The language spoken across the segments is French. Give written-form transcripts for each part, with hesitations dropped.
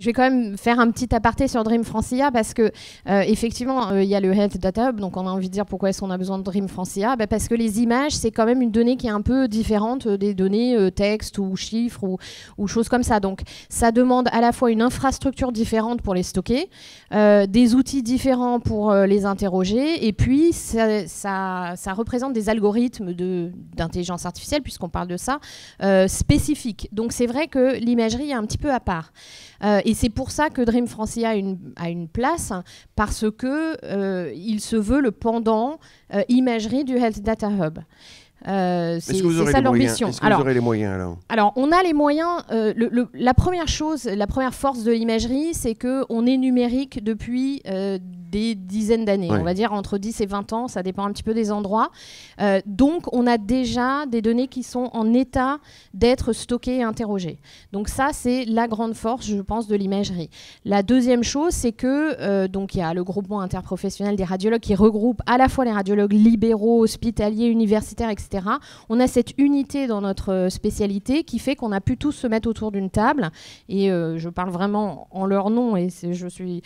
Je vais quand même faire un petit aparté sur Dream France-IA parce que effectivement, il y a le Health Data Hub, donc on a envie de dire pourquoi est-ce qu'on a besoin de Dream France-IA, parce que les images, c'est quand même une donnée qui est un peu différente des données texte ou chiffres ou choses comme ça. Donc ça demande à la fois une infrastructure différente pour les stocker, des outils différents pour les interroger, et puis ça représente des algorithmes d'intelligence artificielle, puisqu'on parle de ça, spécifiques. Donc c'est vrai que l'imagerie est un petit peu à part. Et c'est pour ça que Dream France-IA a une place, parce que il se veut le pendant imagerie du Health Data Hub. C'est ça leur mission. Est-ce que vous aurez les moyens alors, on a les moyens. La première chose, la première force de l'imagerie, c'est qu'on est numérique depuis des dizaines d'années. Ouais. On va dire entre 10 et 20 ans, ça dépend un petit peu des endroits. Donc, on a déjà des données qui sont en état d'être stockées et interrogées. Donc ça, c'est la grande force, je pense, de l'imagerie. La deuxième chose, c'est que donc il y a le groupement interprofessionnel des radiologues qui regroupe à la fois les radiologues libéraux, hospitaliers, universitaires, etc. On a cette unité dans notre spécialité qui fait qu'on a pu tous se mettre autour d'une table, et je parle vraiment en leur nom, et je suis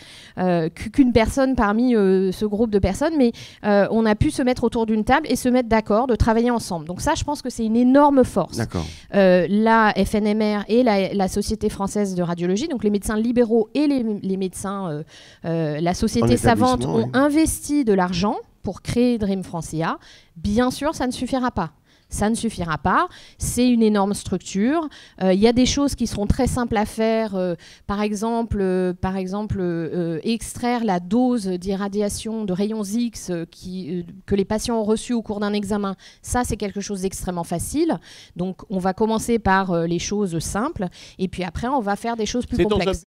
qu'une personne parmi ce groupe de personnes, mais on a pu se mettre autour d'une table et se mettre d'accord, de travailler ensemble. Donc ça, je pense que c'est une énorme force. La FNMR et la Société française de radiologie, donc les médecins libéraux et les médecins, la société savante ont investi de l'argent pour créer Dream France-IA. Bien sûr, ça ne suffira pas. Ça ne suffira pas. C'est une énorme structure. Il y a des choses qui seront très simples à faire. Par exemple, extraire la dose d'irradiation de rayons X que les patients ont reçu au cours d'un examen. Ça, c'est quelque chose d'extrêmement facile. Donc, on va commencer par les choses simples. Et puis après, on va faire des choses plus complexes.